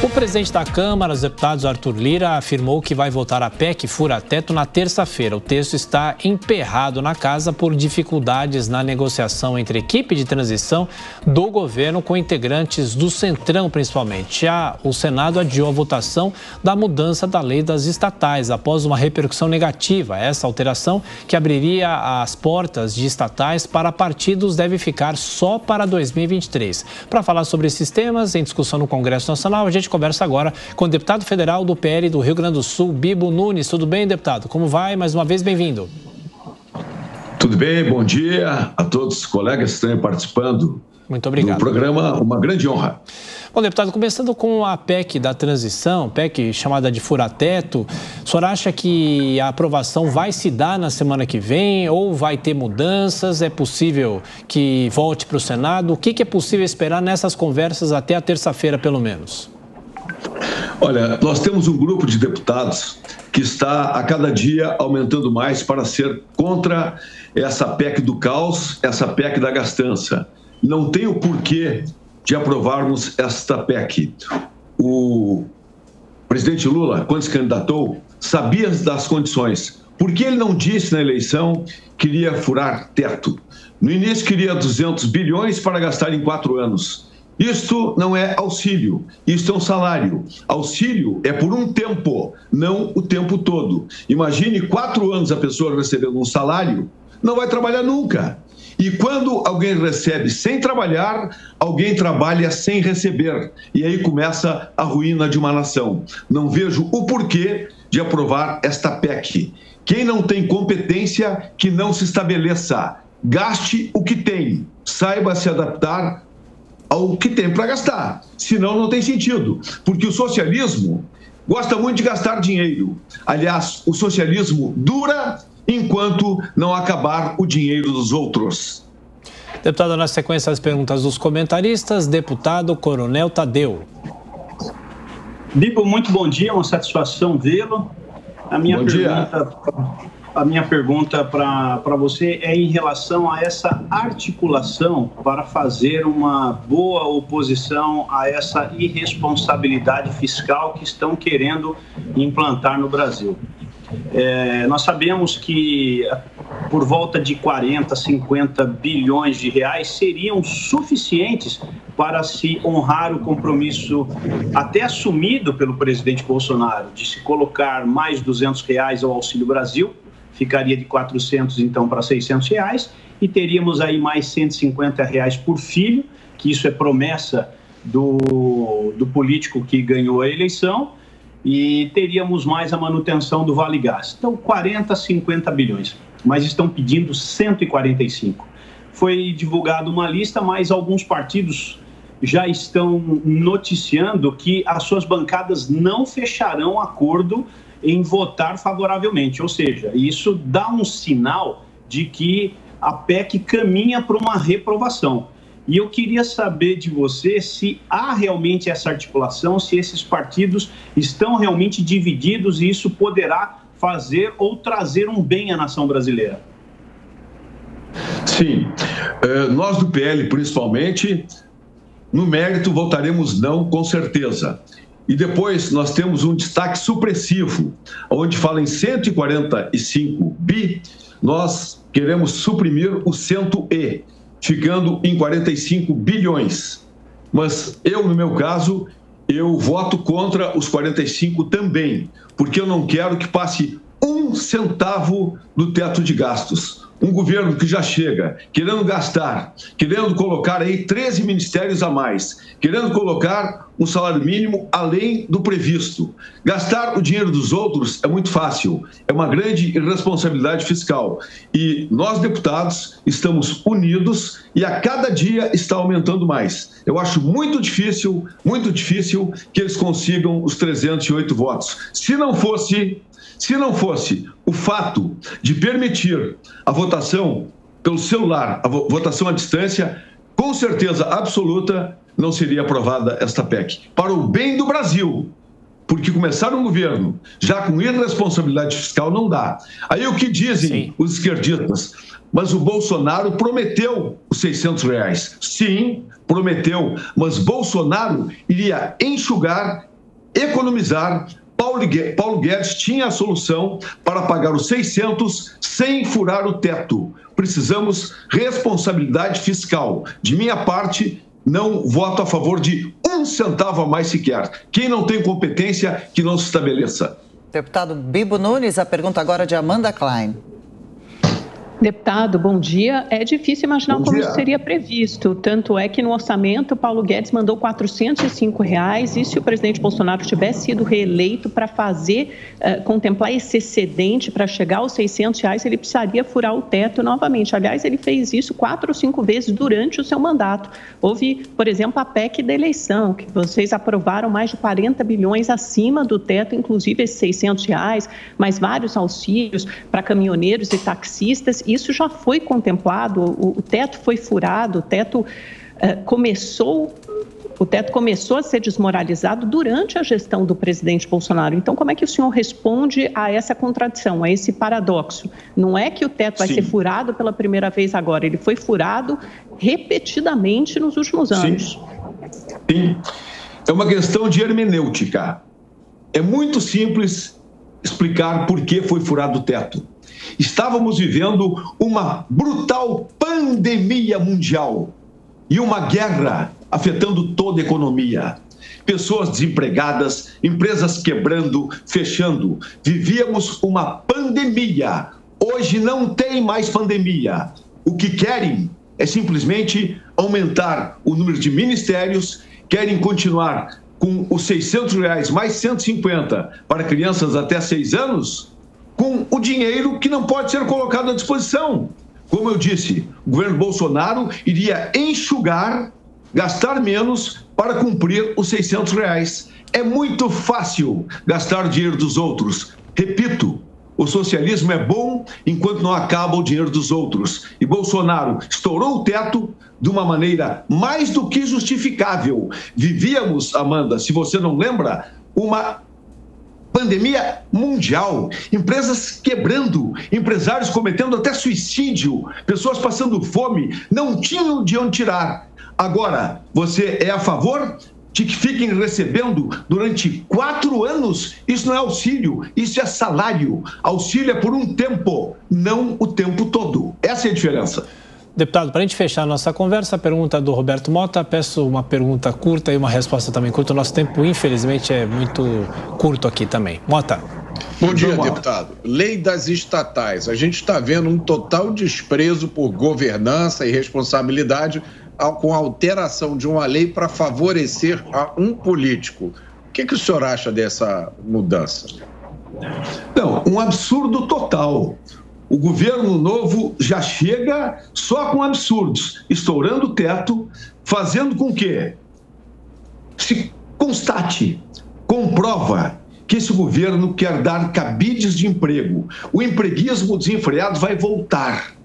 O presidente da Câmara dos Deputados, Arthur Lira, afirmou que vai votar a PEC fura-teto na terça-feira. O texto está emperrado na casa por dificuldades na negociação entre a equipe de transição do governo com integrantes do Centrão, principalmente. Já o Senado adiou a votação da mudança da lei das estatais após uma repercussão negativa. Essa alteração, que abriria as portas de estatais para partidos, deve ficar só para 2023. Para falar sobre esses temas, em discussão no Congresso Nacional, a gente conversa agora com o deputado federal do PL do Rio Grande do Sul, Bibo Nunes. Tudo bem, deputado? Como vai? Mais uma vez, bem-vindo. Tudo bem, bom dia a todos os colegas que estão participando. Muito obrigado. Do programa, uma grande honra. Bom, deputado, começando com a PEC da transição, PEC chamada de fura-teto, o senhor acha que a aprovação vai se dar na semana que vem ou vai ter mudanças? É possível que volte para o Senado? O que é possível esperar nessas conversas até a terça-feira, pelo menos? Olha, nós temos um grupo de deputados que está a cada dia aumentando mais para ser contra essa PEC do caos, essa PEC da gastança. Não tem o porquê de aprovarmos esta PEC. O presidente Lula, quando se candidatou, sabia das condições. Por que ele não disse na eleição que iria furar teto? No início queria 200 bilhões para gastar em 4 anos. Isto não é auxílio, isto é um salário. Auxílio é por um tempo, não o tempo todo. Imagine 4 anos a pessoa recebendo um salário, não vai trabalhar nunca. E quando alguém recebe sem trabalhar, alguém trabalha sem receber. E aí começa a ruína de uma nação. Não vejo o porquê de aprovar esta PEC. Quem não tem competência, que não se estabeleça. Gaste o que tem, saiba se adaptar ao que tem para gastar. Senão não tem sentido. Porque o socialismo gosta muito de gastar dinheiro. Aliás, o socialismo dura enquanto não acabar o dinheiro dos outros. Deputado, na sequência das perguntas dos comentaristas, deputado Coronel Tadeu. Bibo, muito bom dia, uma satisfação vê-lo. A minha pergunta para você é em relação a essa articulação para fazer uma boa oposição a essa irresponsabilidade fiscal que estão querendo implantar no Brasil. Nós sabemos que por volta de 40, 50 bilhões de reais seriam suficientes para se honrar o compromisso até assumido pelo presidente Bolsonaro de se colocar mais R$200 ao Auxílio Brasil, ficaria de 400 então para R$600 e teríamos aí mais R$150 por filho, que isso é promessa do político que ganhou a eleição, e teríamos mais a manutenção do Vale Gás. Então, 40, 50 bilhões, mas estão pedindo 145. Foi divulgada uma lista, mas alguns partidos já estão noticiando que as suas bancadas não fecharão acordo em votar favoravelmente. Ou seja, isso dá um sinal de que a PEC caminha para uma reprovação. E eu queria saber de você se há realmente essa articulação, se esses partidos estão realmente divididos e isso poderá fazer ou trazer um bem à nação brasileira. Sim, nós do PL, principalmente, no mérito votaremos não, com certeza. E depois nós temos um destaque supressivo, onde fala em 145 bi, nós queremos suprimir o 100E, ficando em 45 bilhões. Mas eu, no meu caso, eu voto contra os 45 também, porque eu não quero que passe 1 centavo do teto de gastos. Um governo que já chega querendo gastar, querendo colocar aí 13 ministérios a mais, querendo colocar um salário mínimo além do previsto. Gastar o dinheiro dos outros é muito fácil, é uma grande irresponsabilidade fiscal. E nós, deputados, estamos unidos e a cada dia está aumentando mais. Eu acho muito difícil que eles consigam os 308 votos. Se não fosse o fato de permitir a votação pelo celular, a votação à distância, com certeza absoluta não seria aprovada esta PEC. Para o bem do Brasil, porque começar um governo já com irresponsabilidade fiscal não dá. Aí o que dizem os esquerdistas? Mas o Bolsonaro prometeu os R$600. Sim, prometeu, mas Bolsonaro iria enxugar economizar, Paulo Guedes tinha a solução para pagar os 600 sem furar o teto. Precisamos responsabilidade fiscal. De minha parte, não voto a favor de 1 centavo a mais sequer. Quem não tem competência, que não se estabeleça. Deputado Bibo Nunes, a pergunta agora de Amanda Klein. Deputado, bom dia. É difícil imaginar como isso seria previsto. Tanto é que no orçamento, Paulo Guedes mandou R$ 405, e se o presidente Bolsonaro tivesse sido reeleito para contemplar esse excedente para chegar aos R$ 600, ele precisaria furar o teto novamente. Aliás, ele fez isso 4 ou 5 vezes durante o seu mandato. Houve, por exemplo, a PEC da eleição, que vocês aprovaram mais de 40 bilhões acima do teto, inclusive esses R$ 600, mais vários auxílios para caminhoneiros e taxistas. Isso já foi contemplado, o teto foi furado, o teto começou a ser desmoralizado durante a gestão do presidente Bolsonaro. Então, como é que o senhor responde a essa contradição, a esse paradoxo? Não é que o teto vai ser furado pela primeira vez agora, ele foi furado repetidamente nos últimos anos. Sim. É uma questão de hermenêutica. É muito simples explicar por que foi furado o teto. Estávamos vivendo uma brutal pandemia mundial e uma guerra afetando toda a economia. Pessoas desempregadas, empresas quebrando, fechando. Vivíamos uma pandemia. Hoje não tem mais pandemia. O que querem é simplesmente aumentar o número de ministérios, querem continuar com os R$ 600 mais 150 para crianças até 6 anos, com o dinheiro que não pode ser colocado à disposição. Como eu disse, o governo Bolsonaro iria enxugar, gastar menos para cumprir os R$ 600. É muito fácil gastar o dinheiro dos outros. Repito, o socialismo é bom enquanto não acaba o dinheiro dos outros. E Bolsonaro estourou o teto de uma maneira mais do que justificável. Vivíamos, Amanda, se você não lembra, uma pandemia mundial, empresas quebrando, empresários cometendo até suicídio, pessoas passando fome, não tinham de onde tirar. Agora, você é a favor de que fiquem recebendo durante 4 anos? Isso não é auxílio, isso é salário. Auxílio é por um tempo, não o tempo todo. Essa é a diferença. Deputado, para a gente fechar a nossa conversa, a pergunta do Roberto Mota. Peço uma pergunta curta e uma resposta também curta. O nosso tempo, infelizmente, é muito curto aqui também. Mota. Bom dia, deputado. Lei das estatais. A gente está vendo um total desprezo por governança e responsabilidade com a alteração de uma lei para favorecer a um político. O que o senhor acha dessa mudança? Não, um absurdo total. O governo novo já chega só com absurdos, estourando o teto, fazendo com que se constate, comprova que esse governo quer dar cabides de emprego. O empreguismo desenfreado vai voltar.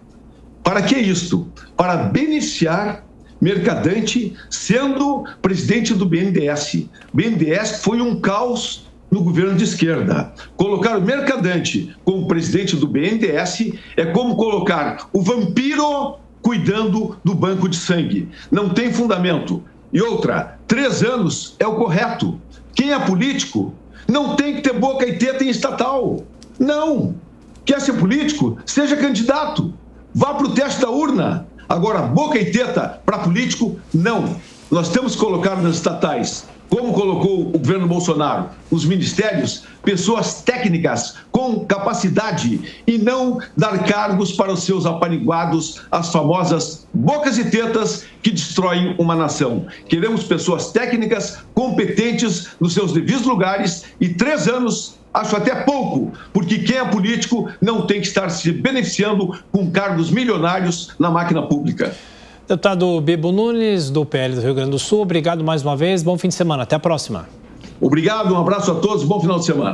Para que isto? Para beneficiar Mercadante sendo presidente do BNDES. BNDES foi um caos no governo de esquerda. Colocar o Mercadante como presidente do BNDES é como colocar o vampiro cuidando do banco de sangue. Não tem fundamento. E outra, 3 anos é o correto. Quem é político não tem que ter boca e teta em estatal. Não. Quer ser político? Seja candidato. Vá para o teste da urna. Agora, boca e teta para político, não. Nós temos que colocar nas estatais, como colocou o governo Bolsonaro, os ministérios, pessoas técnicas com capacidade e não dar cargos para os seus apaniguados, as famosas bocas e tetas que destroem uma nação. Queremos pessoas técnicas, competentes nos seus devidos lugares e 3 anos acho até pouco, porque quem é político não tem que estar se beneficiando com cargos milionários na máquina pública. Deputado Bibo Nunes, do PL do Rio Grande do Sul, obrigado mais uma vez, bom fim de semana, até a próxima. Obrigado, um abraço a todos, bom final de semana.